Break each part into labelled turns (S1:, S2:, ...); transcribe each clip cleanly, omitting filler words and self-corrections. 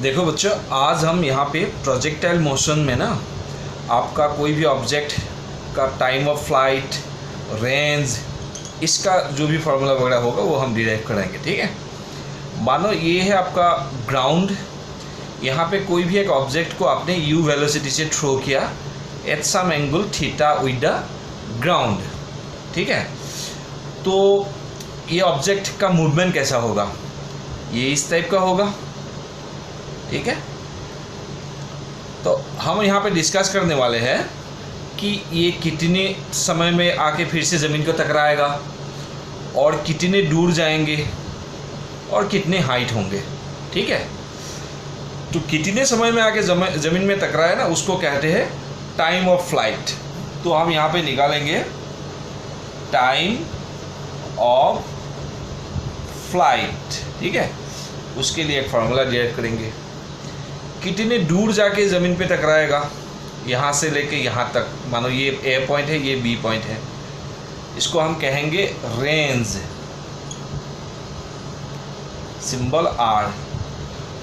S1: देखो बच्चों, आज हम यहाँ पे प्रोजेक्टाइल मोशन में ना आपका कोई भी ऑब्जेक्ट का टाइम ऑफ फ्लाइट, रेंज, इसका जो भी फार्मूला वगैरह होगा वो हम डिराइव कराएंगे। ठीक है, मानो ये है आपका ग्राउंड। यहाँ पे कोई भी एक ऑब्जेक्ट को आपने यू वेलोसिटी से थ्रो किया at some angle theta with the ground. ठीक है, तो ये ऑब्जेक्ट का मूवमेंट कैसा होगा, ये इस टाइप का होगा। ठीक है, तो हम यहाँ पे डिस्कस करने वाले हैं कि ये कितने समय में आके फिर से ज़मीन को टकराएगा और कितने दूर जाएंगे और कितने हाइट होंगे। ठीक है, तो कितने समय में आके ज़मीन में टकराए ना, उसको कहते हैं टाइम ऑफ फ्लाइट। तो हम यहाँ पे निकालेंगे टाइम ऑफ फ्लाइट। ठीक है, उसके लिए एक फार्मूला डिराइव करेंगे। कितने दूर जाके ज़मीन पे टकराएगा, यहाँ से लेके यहाँ तक। मानो ये ए पॉइंट है, ये बी पॉइंट है, इसको हम कहेंगे रेंज, सिंबल आर।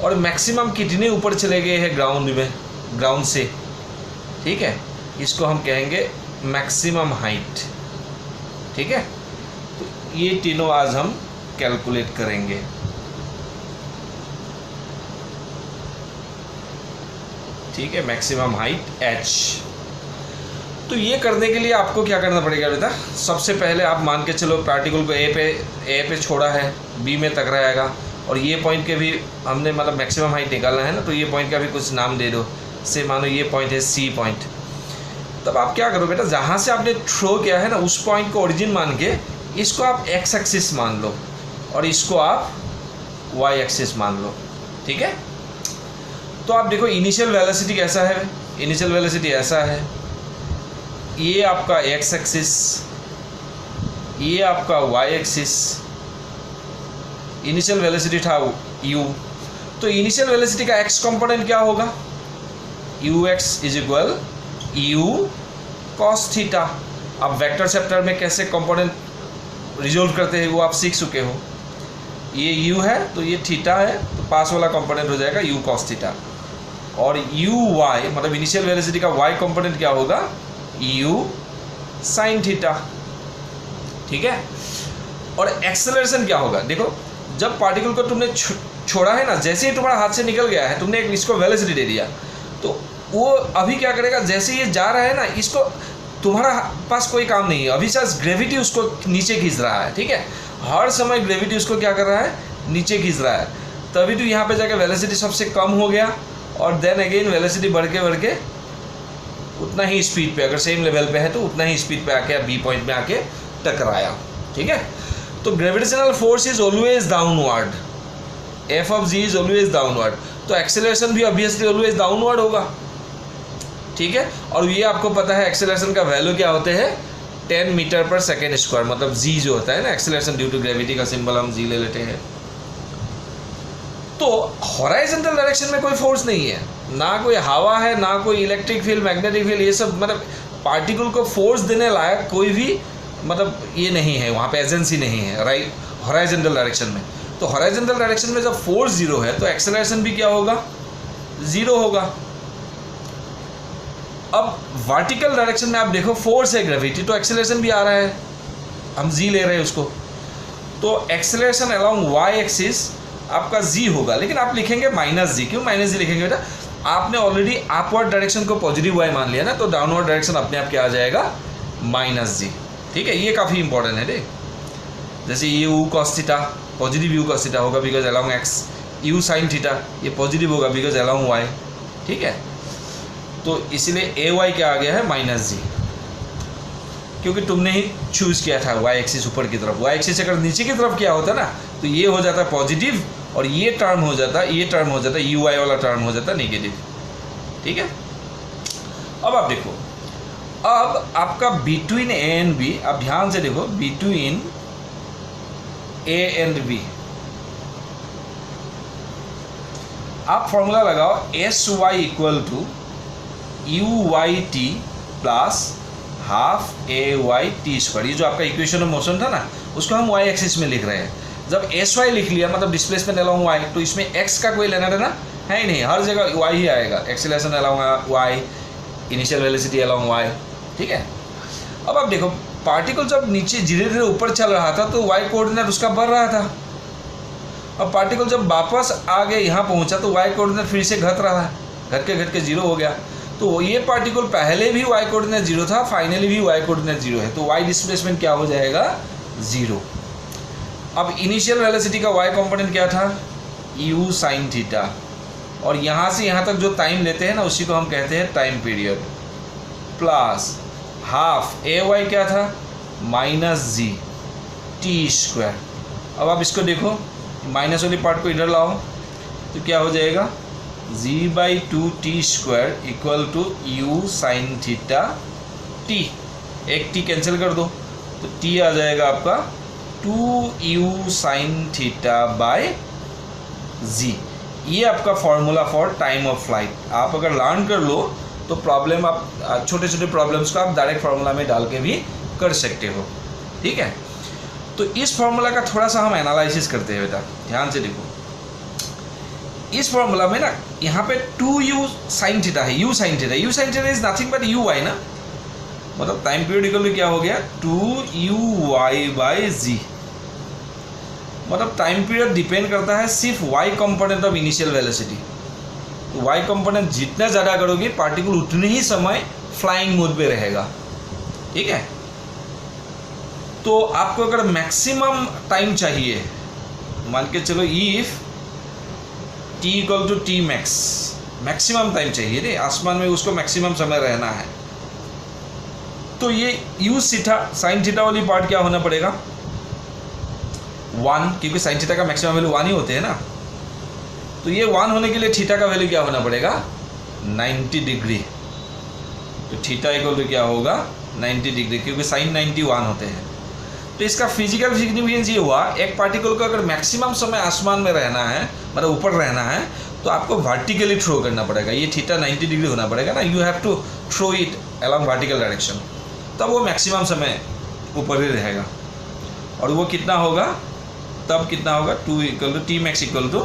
S1: और मैक्सिमम कितने ऊपर चले गए हैं ग्राउंड से। ठीक है, इसको हम कहेंगे मैक्सिमम हाइट। ठीक है, तो ये तीनों आज हम कैलकुलेट करेंगे। ठीक है, मैक्सिमम हाइट h। तो ये करने के लिए आपको क्या करना पड़ेगा बेटा, सबसे पहले आप मान के चलो पार्टिकल को ए पे छोड़ा है, बी में टकराएगा, और ये पॉइंट के भी हमने मतलब मैक्सिमम हाइट निकालना है ना, तो ये पॉइंट का भी कुछ नाम दे दो। से मानो ये पॉइंट है सी पॉइंट। तब आप क्या करो बेटा, जहाँ से आपने थ्रो किया है ना, उस पॉइंट को ओरिजिन मान के इसको आप एक्स एक्सिस मान लो और इसको आप वाई एक्सिस मान लो। ठीक है, तो आप देखो इनिशियल वेलोसिटी कैसा है। इनिशियल वेलोसिटी ऐसा है, ये आपका एक्स एक्सिस, ये आपका वाई एक्सिस। इनिशियल वेलोसिटी था u, तो इनिशियल वेलोसिटी का x कंपोनेंट क्या होगा, ux is equal u cos theta. अब वेक्टर चैप्टर में कैसे कंपोनेंट रिजोल्व करते हैं वो आप सीख चुके हो। ये u है तो ये थीटा है, तो पास वाला कंपोनेंट हो जाएगा u cos थीटा। और uy मतलब इनिशियल वेलोसिटी का y कंपोनेंट क्या होगा, u sin थीटा। ठीक है, और एक्सेलरेशन क्या होगा, देखो जब पार्टिकल को तुमने छोड़ा है ना, जैसे ही तुम्हारा हाथ से निकल गया है, तुमने एक इसको वेलोसिटी दे दिया, तो वो अभी क्या करेगा, जैसे ये जा रहा है ना, इसको तुम्हारा पास कोई काम नहीं है, अभी शायद ग्रेविटी उसको नीचे खींच रहा है। ठीक है, हर समय ग्रेविटी उसको क्या कर रहा है, नीचे खींच रहा है। तभी तो यहाँ पे जाके वेलोसिटी सबसे कम हो गया, और देन अगेन वेलोसिटी बढ़ के उतना ही स्पीड पे, अगर सेम लेवल पे है तो उतना ही स्पीड पे आके बी पॉइंट में आके टकराया। ठीक है, तो gravitational force is always downward, F of g is always downward, तो एक्सेलरेशन भी ऑब्वियसली ऑलवेज डाउनवर्ड होगा। ठीक है, और ये आपको पता है एक्सेलरेशन का वैल्यू क्या होते हैं, 10 मीटर पर सेकेंड स्क्वायर, मतलब जी जो होता है ना, एक्सेलरेशन ड्यू टू ग्रेविटी का सिंबल हम जी ले लेते हैं। तो हॉराइजॉन्टल डायरेक्शन में कोई फोर्स नहीं है, ना कोई हवा है, ना कोई इलेक्ट्रिक फील्ड, मैग्नेटिक फील्ड, ये सब मतलब पार्टिकल को फोर्स देने लायक कोई भी मतलब ये नहीं है, वहाँ पे एजेंसी नहीं है राइट, हॉराइजॉन्टल डायरेक्शन में। तो हॉराइजॉन्टल डायरेक्शन में जब फोर्स जीरो है तो एक्सेलरेशन भी क्या होगा, जीरो होगा। अब वर्टिकल डायरेक्शन में आप देखो फोर्स है ग्रेविटी, तो एक्सेलरेशन भी आ रहा है, हम जी ले रहे हैं उसको, तो एक्सेलरेशन अलोंग वाई एक्सिस आपका जी होगा। लेकिन आप लिखेंगे माइनस जी, क्यों माइनस जी लिखेंगे बेटा, आपने ऑलरेडी अपवर्ड डायरेक्शन को पॉजिटिव वाई मान लिया ना, तो डाउनवर्ड डायरेक्शन अपने आप क्या आ जाएगा, माइनस जी। ठीक है, ये काफ़ी इंपॉर्टेंट है दे, जैसे ये u cos theta positive u cos theta होगा because along x, u sin theta ये पॉजिटिव होगा बिकॉज अलोंग y। ठीक है, तो इसलिए ए वाई क्या आ गया है, माइनस जी, क्योंकि तुमने ही चूज़ किया था y एक्सिस ऊपर की तरफ। y एक्सिस अगर नीचे की तरफ क्या होता ना, तो ये हो जाता पॉजिटिव, और ये टर्म हो जाता यू वाई वाला टर्म हो जाता नेगेटिव। ठीक है, अब आप देखो, अब आपका बिटवीन ए एंड बी, आप ध्यान से देखो, बिटवीन ए एंड बी आप फॉर्मूला लगाओ, s y equal to u y t plus half a y t square. ये जो आपका इक्वेशन ऑफ मोशन था ना, उसको हम वाई एक्सिस में लिख रहे हैं। जब एस वाई लिख लिया मतलब डिस्प्लेसमेंट अलोंग वाई, तो इसमें एक्स का कोई लेना देना है ही नहीं, हर जगह वाई ही आएगा, acceleration along y, initial velocity along y, ठीक है। अब आप देखो पार्टिकल जब नीचे धीरे धीरे ऊपर चल रहा था तो वाई कोऑर्डिनेट उसका बढ़ रहा था, अब पार्टिकल जब वापस आगे यहाँ पहुँचा तो वाई कोऑर्डिनेट फिर से घट रहा है, घट के जीरो हो गया। तो ये पार्टिकल पहले भी वाई कोऑर्डिनेट जीरो था, फाइनली भी वाई कोऑर्डिनेट जीरो है, तो वाई डिस्प्लेसमेंट क्या हो जाएगा, जीरो। अब इनिशियल वेलोसिटी का वाई कंपोनेंट क्या था, यू साइन थीटा, और यहाँ से यहाँ तक जो टाइम लेते हैं ना उसी को हम कहते हैं time period, plus half a Y क्या था, माइनस जी टी स्क्वायर। अब आप इसको देखो, माइनस वाली पार्ट को इधर लाओ तो क्या हो जाएगा, g/2t square equal to u sine theta t, एक टी कैंसिल कर दो तो टी आ जाएगा आपका 2u साइन थीटा बाय जी। ये आपका formula for time of flight. आप अगर लर्न कर लो तो प्रॉब्लम आप छोटे छोटे प्रॉब्लम्स को आप डायरेक्ट फार्मूला में डाल के भी कर सकते हो, ठीक है। तो इस फार्मूला का थोड़ा सा हम एनालिसिस करते हैं बेटा, ध्यान से देखो। इस फार्मूला में ना यहाँ पे 2u साइन थीटा है, u sign theta, u sine theta is nothing but uy ना, मतलब टाइम पीरियड इक्वल टू क्या हो गया, 2uy/g। मतलब टाइम पीरियड डिपेंड करता है सिर्फ y component of initial velocity. तो y कंपोनेंट जितना ज़्यादा करोगे पार्टिकल उतने ही समय फ्लाइंग मोड पे रहेगा, ठीक है। तो आपको अगर मैक्सिमम टाइम चाहिए, मान के चलो if t equal to t max, maximum time चाहिए रे, आसमान में उसको मैक्सिमम समय रहना है, तो ये u साइन थीटा वाली पार्ट क्या होना पड़ेगा, 1, क्योंकि साइन थीटा का मैक्सिमम वैल्यू 1 ही होते हैं ना। तो ये 1 होने के लिए थीटा का वैल्यू क्या होना पड़ेगा, 90 डिग्री। तो थीटा इक्वल टू क्या होगा, 90 डिग्री, क्योंकि साइन 91 होते हैं। तो इसका फिजिकल सिग्निफिकेंस ये हुआ, एक पार्टिकल को अगर मैक्सिमम समय आसमान में रहना है, मतलब ऊपर रहना है, तो आपको वर्टिकली थ्रो करना पड़ेगा। ये थीटा 90 डिग्री होना पड़ेगा ना, you have to throw it along vertical direction, तब वो मैक्सिमम समय ऊपर ही रहेगा। और वो कितना होगा, तब कितना होगा, 2 equal to t max equal to,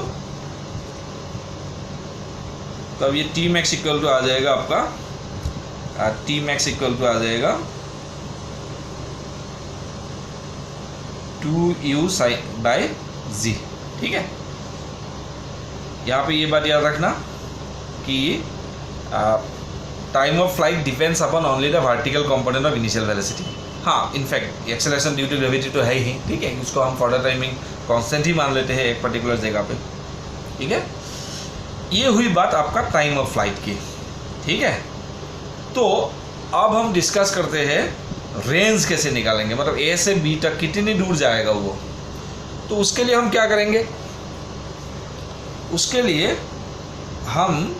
S1: तब ये टी मैक्स इक्वल टू आ जाएगा आपका, टी मैक्स इक्वल टू आ जाएगा 2u साइन बाय जी, ठीक है। यहाँ पे ये बात याद रखना कि time of flight depends upon only the vertical component of initial velocity. हाँ, in fact acceleration due to gravity तो है ही, ठीक है, उसको हम फॉर द टाइमिंग कांस्टेंट ही मान लेते हैं एक पर्टिकुलर जगह पे, ठीक है। ये हुई बात आपका टाइम ऑफ फ्लाइट की, ठीक है। तो अब हम डिस्कस करते हैं रेंज कैसे निकालेंगे, मतलब ए से बी तक कितनी दूर जाएगा वो। तो उसके लिए हम क्या करेंगे, उसके लिए हम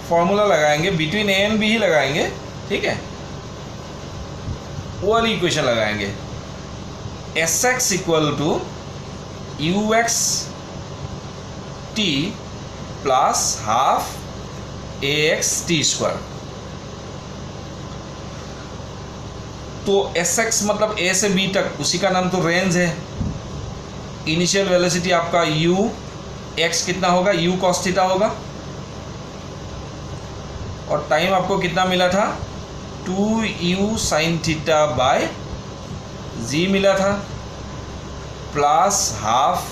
S1: फॉर्मूला लगाएंगे, बिटवीन ए एंड बी ही लगाएंगे, ठीक है। वो वाली इक्वेशन लगाएंगे, Sx equal to ux t plus half ax t square. तो Sx मतलब a से b तक, उसी का नाम तो रेंज है। इनिशियल वेलोसिटी आपका u, x कितना होगा, u cos थीटा होगा, और टाइम आपको कितना मिला था, 2u साइन थीटा बाय जी मिला था, प्लस हाफ,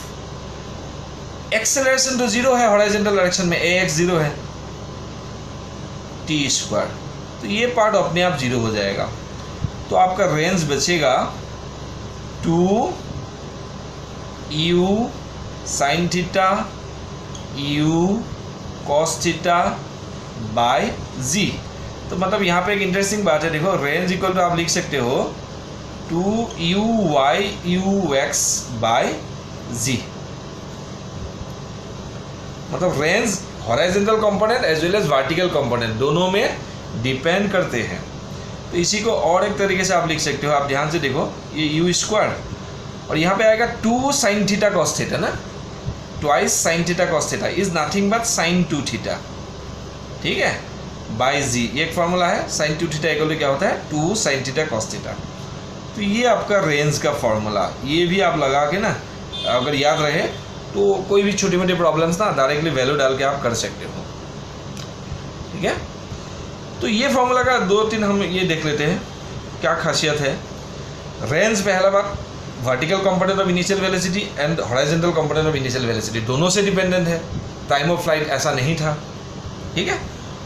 S1: एक्सेलरेशन तो जीरो है हॉरिजॉन्टल डायरेक्शन में, ax जीरो है, टी स्क्वायर। तो ये पार्ट अपने आप जीरो हो जाएगा। तो आपका रेंज बचेगा 2u sine theta u cos theta by g. तो मतलब यहाँ पे एक इंटरेस्टिंग बात है, देखो रेंज इक्वल टू आप लिख सकते हो 2u/ux बाय जी। मतलब range horizontal component as well as vertical component दोनों में डिपेंड करते हैं। तो इसी को और एक तरीके से आप लिख सकते हो, आप ध्यान से देखो, ये यू स्क्वायर और यहाँ पे आएगा 2 साइन थीटा कॉस थीटा ना, twice sine theta cos theta is nothing but sine 2 theta, ठीक है, बाय जी। ये एक फॉर्मूला है, साइन 2 थीटा इक्वल टू क्या होता है, 2 साइन थीटा कॉस थीटा। तो ये आपका रेंज का फॉर्मूला, ये भी आप लगा के ना अगर याद रहे तो कोई भी छोटी मोटी प्रॉब्लम्स ना डायरेक्टली वैल्यू डाल के आप कर सकते हो, ठीक है। तो ये फॉर्मूला का 2-3 हम ये देख लेते हैं क्या खासियत है। रेंज पहला बात, vertical component of initial velocity and horizontal component of initial velocity दोनों से डिपेंडेंट है, टाइम ऑफ फ्लाइट ऐसा नहीं था, ठीक है।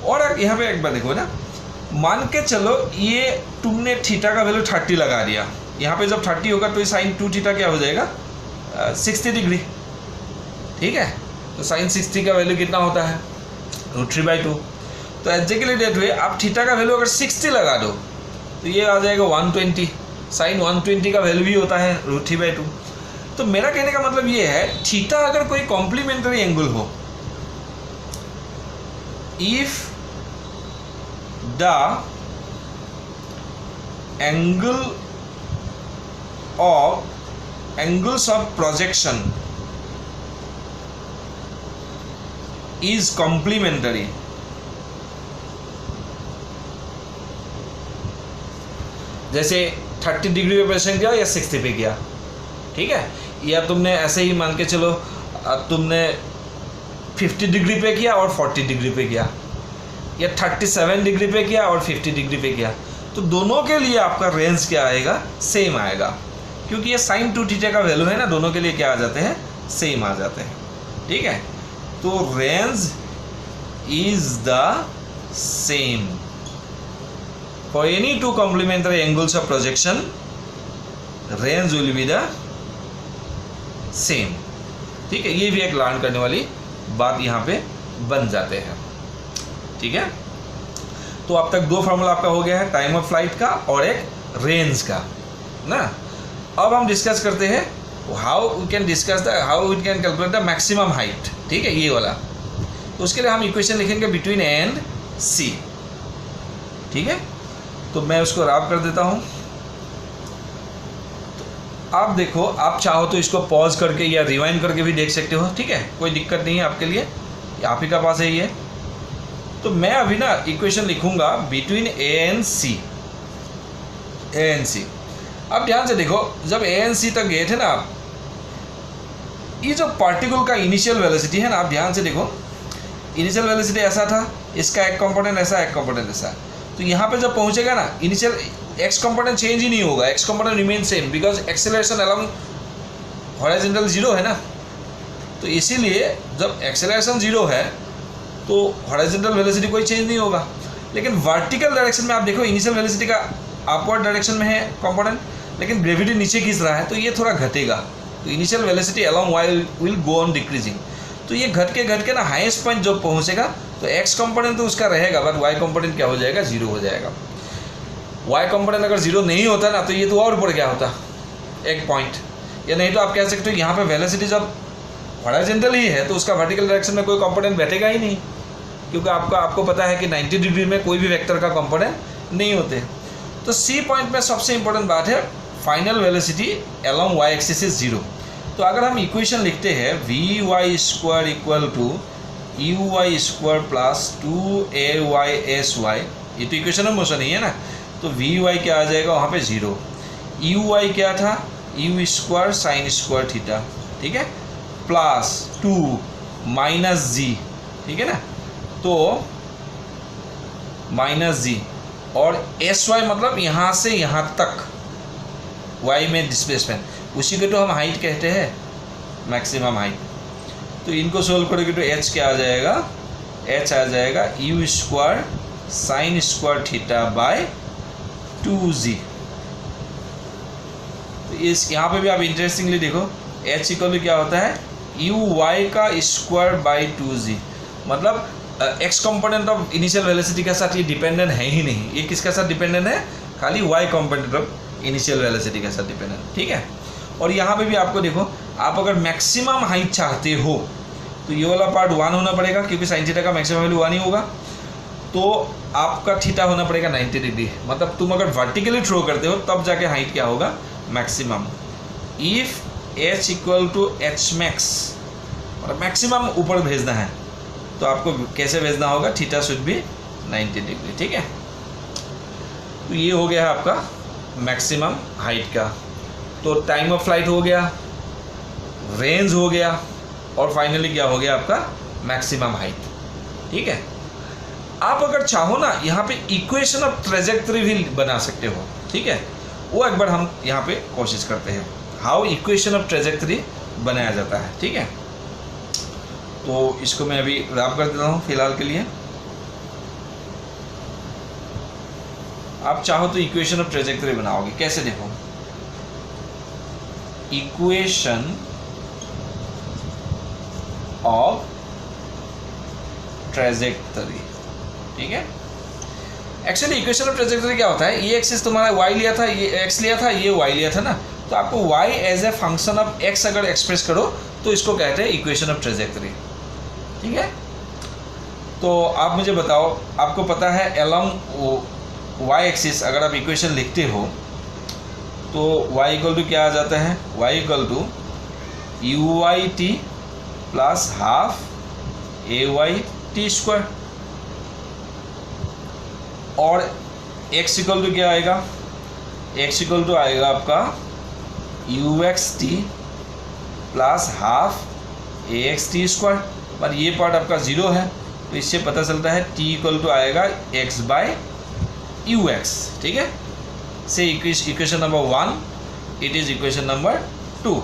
S1: और यहाँ पे एक बार देखो ना, मान के चलो ये तुमने थीटा का वैल्यू 30 लगा दिया, यहाँ पे जब 30 होगा तो साइन 2 थीटा क्या हो जाएगा 60 डिग्री, ठीक है। तो साइन 60 का वैल्यू कितना होता है √3/2। तो एग्जैक्टली डेट हुए आप थीटा का वैल्यू अगर 60 लगा दो तो ये आ जाएगा 120, साइन 120 का वैल्यू भी होता है √3/2। तो मेरा कहने का मतलब ये है, थीटा अगर कोई कॉम्प्लीमेंट्री एंगल हो, if the angles of projection is complementary, जैसे 30 डिग्री पे प्रोजेक्शन किया या 60 पे किया, ठीक है, या तुमने ऐसे ही मान के चलो तुमने 50 डिग्री पे किया और 40 डिग्री पे किया, या 37 डिग्री पे किया और 50 डिग्री पे किया, तो दोनों के लिए आपका रेंज क्या आएगा, सेम आएगा, क्योंकि ये साइन 2 थीटा का वैल्यू है ना, दोनों के लिए क्या आ जाते हैं, सेम आ जाते हैं, ठीक है। तो range is the same for any two complementary angles of projection, range will be the same, ठीक है। ये भी एक लर्न करने वाली बात यहाँ पे बन जाते हैं, ठीक है। तो अब तक 2 फार्मूला आपका हो गया है, टाइम ऑफ फ्लाइट का और एक रेंज का ना। अब हम डिस्कस करते हैं how we can calculate the maximum height, ठीक है, ये वाला। तो उसके लिए हम इक्वेशन लिखेंगे बिटवीन ए एंड सी, ठीक है। तो मैं उसको रब कर देता हूँ। तो आप देखो, आप चाहो तो इसको पॉज करके या रिवाइंड करके भी देख सकते हो, ठीक है, कोई दिक्कत नहीं है आपके लिए, आप ही का पास है ये। तो मैं अभी ना इक्वेशन लिखूंगा बिटवीन ए एंड सी, अब ध्यान से देखो, जब ए एंड सी तक गए थे ना आप, ये जो पार्टिकल का इनिशियल वेलोसिटी है ना, आप ध्यान से देखो, इनिशियल वेलोसिटी ऐसा था, इसका एक कंपोनेंट ऐसा, एक कंपोनेंट ऐसा। तो यहाँ पे जब पहुँचेगा ना, इनिशियल एक्स कंपोनेंट चेंज ही नहीं होगा, x component remain same, because acceleration along horizontal 0 है ना। तो इसीलिए जब एक्सेलरेशन 0 है तो हॉरिजॉन्टल वेलोसिटी कोई चेंज नहीं होगा। लेकिन वर्टिकल डायरेक्शन में आप देखो, इनिशियल वेलोसिटी का अपवर्ड डायरेक्शन में है कंपोनेंट, लेकिन ग्रेविटी नीचे खींच रहा है, तो ये थोड़ा घटेगा। तो initial velocity along y will go on decreasing. तो ये घट के ना हाईएस्ट पॉइंट जब पहुंचेगा तो एक्स कंपोनेंट तो उसका रहेगा, बट वाई कंपोनेंट क्या हो जाएगा, 0 हो जाएगा। वाई कंपोनेंट अगर 0 नहीं होता ना, तो ये तो और ऊपर क्या होता, एक पॉइंट। या नहीं तो आप कह सकते हो यहाँ पे वेलोसिटी जब हॉरिजॉन्टल ही है तो उसका वर्टिकल डायरेक्शन में कोई कंपोनेंट बैठेगा ही नहीं, क्योंकि आपको पता है कि 90 डिग्री में कोई भी वेक्टर का कंपोनेंट नहीं होते। तो सी पॉइंट में सबसे इंपॉर्टेंट बात है final velocity along y axis is 0। तो अगर हम इक्वेशन लिखते हैं vy² equal to uy² plus 2ay/sy, ये तो इक्वेशन ऑफ मोशन ही है ना। तो vy क्या आ जाएगा वहाँ पे 0, uy क्या था u² sin² थीटा, ठीक है, प्लस 2 माइनस जी, ठीक है ना, तो माइनस जी, और sy मतलब यहाँ से यहाँ तक y में डिस्प्लेसमेंट, उसी को तो हम हाइट कहते हैं, मैक्सिमम हाइट। तो इनको सोल्व करोगे तो h क्या आ जाएगा, h आ जाएगा u² sin² theta by 2z। तो इस यहाँ पे भी आप इंटरेस्टिंगली देखो, h इक्वल क्या होता है uy का स्क्वायर बाई 2z, मतलब x component of initial velocity के साथ ये डिपेंडेंट है ही नहीं। ये किसके साथ डिपेंडेंट है, खाली y component of initial velocity के साथ डिपेंडेंट, ठीक है। और यहाँ पे भी आपको देखो, आप अगर मैक्सिमम हाइट चाहते हो तो ये वाला पार्ट 1 होना पड़ेगा, क्योंकि साइन थीटा का मैक्सिमम वैल्यू 1 ही होगा। तो आपका थीटा होना पड़ेगा 90 डिग्री, मतलब तुम अगर वर्टिकली थ्रो करते हो तब जाके हाइट क्या होगा, maximum. If h equal to h max, और मैक्सिमम ऊपर भेजना है तो आपको कैसे भेजना होगा, थीटा शुड बी 90 डिग्री, ठीक है। तो ये हो गया है आपका मैक्सिमम हाइट का। तो टाइम ऑफ फ्लाइट हो गया, रेंज हो गया, और फाइनली क्या हो गया आपका मैक्सिमम हाइट। ठीक है, आप अगर चाहो ना यहाँ पे इक्वेशन ऑफ ट्रेजेक्टरी भी बना सकते हो। ठीक है, वो एक बार हम यहाँ पे कोशिश करते हैं हाउ इक्वेशन ऑफ ट्रेजेक्टरी बनाया जाता है। ठीक है, तो इसको मैं अभी रैप कर देता हूँ फिलहाल के लिए। आप चाहो तो इक्वेशन ऑफ ट्रेजेक्टरी बनाओगे, कैसे देखो, इक्वेशन ऑफ ट्रेजेक्टरी। ठीक है, एक्चुअली इक्वेशन ऑफ ट्रेजेक्टरी क्या होता है, ये एक्सिस तुम्हारा y लिया था, ये x लिया था, ये y लिया था ना, तो आपको y as a function of x अगर एक्सप्रेस करो तो इसको कहते हैं इक्वेशन ऑफ ट्रेजेक्टरी। ठीक है, तो आप मुझे बताओ, आपको पता है अलोंग y एक्सिस अगर आप इक्वेशन लिखते हो तो y इक्वल टू क्या आ जाता है, y equal to uy_t plus half ay_t², और x इक्वल टू क्या आएगा, x इक्वल टू आएगा आपका ux_t प्लस हाफ ax_t², पर ये पार्ट आपका ज़ीरो है तो इससे पता चलता है t इक्वल टू आएगा x/ux। ठीक है, से equation number 1 it is equation number 2।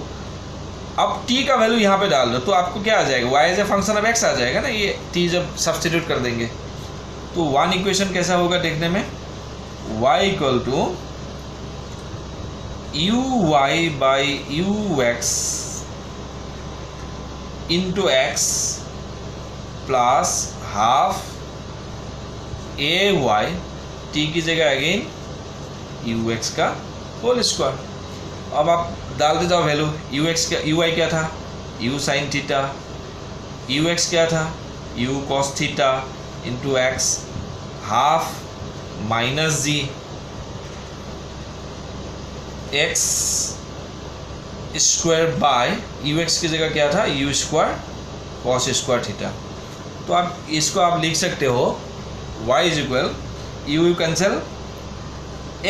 S1: अब t का वैल्यू यहाँ पे डाल दो तो आपको क्या आ जाएगा, y as a function of x आ जाएगा ना, ये t जब सब्स्टिट्यूट कर देंगे तो 1 इक्वेशन कैसा होगा देखने में, y equal to uy/ux into x plus half ay, t की जगह अगेन ux का होल स्क्वायर। अब आप डालते जाओ वैल्यू, ux क्या, uy क्या था, u साइन थीटा, ux क्या था, u cos theta into x, half minus g x square by ux की जगह क्या था, u square cos square theta. तो आप इसको आप लिख सकते हो y is equal u cancel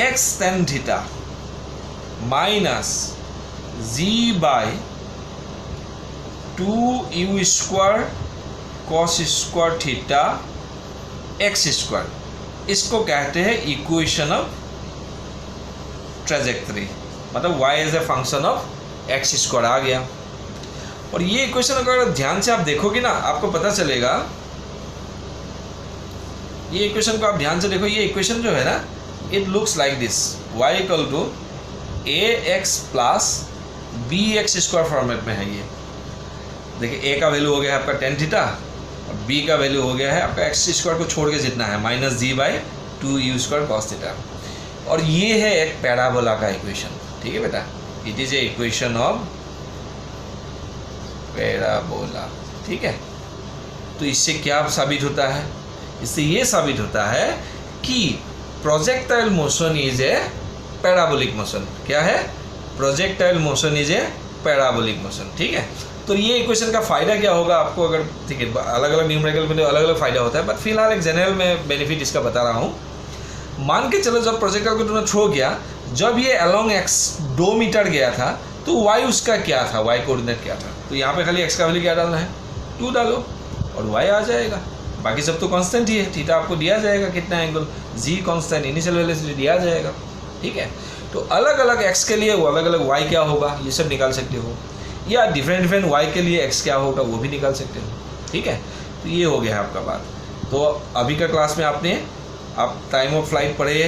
S1: x tan theta minus z by 2u square cos square theta x square. इसको कहते हैं इक्वेशन ऑफ ट्रेजेक्टरी, मतलब y as a function of x square आ गया। और ये इक्वेशन अगर ध्यान से आप देखोगे ना आपको पता चलेगा, ये इक्वेशन को आप ध्यान से देखो, ये इक्वेशन जो है ना it looks like this, y equal to ax plus bx square format में है। ये देखिए a का वैल्यू हो गया है आपका टेन थीटा और b का वैल्यू हो गया है आपका x स्क्वायर को छोड़ के जितना है minus g/2u square cos theta, और ये है एक पैराबोला का इक्वेशन। ठीक है बेटा, it is a equation of parabola. ठीक है, तो इससे क्या साबित होता है, इससे ये साबित होता है कि projectile motion is a parabolic motion. क्या है, projectile motion is a parabolic motion. ठीक है, तो ये इक्वेशन का फ़ायदा क्या होगा आपको, अगर ठीक है अलग अलग न्यूमेरिकल में अलग अलग फ़ायदा होता है, बट फिलहाल एक जनरल में बेनिफिट इसका बता रहा हूँ। मान के चलो जब प्रोजेक्टाइल को तुमने थ्रो किया, जब ये अलोंग x 2 मीटर गया था तो y उसका क्या था, y कोऑर्डिनेट क्या था, तो यहाँ पे खाली x का वैल्यू क्या डालना है, 2 डालो और y आ जाएगा, बाकी सब तो कांस्टेंट ही है। थीटा आपको दिया जाएगा कितना angle, g constant, initial velocity दिया जाएगा। ठीक है, तो अलग अलग x के लिए वो अलग अलग y क्या होगा ये सब निकाल सकते हो, या डिफरेंट y के लिए x क्या होगा वो भी निकाल सकते हो। ठीक है, तो ये हो गया है आपका बात। तो अभी का क्लास में आपने आप टाइम ऑफ फ्लाइट पढ़े,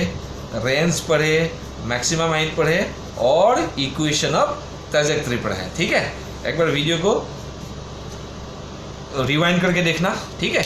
S1: रेंज पढ़े, मैक्सिमम हाइट पढ़े और इक्वेशन ऑफ ट्रैजेक्टरी पढ़े। ठीक है, एक बार वीडियो को रिवाइंड करके देखना। ठीक है।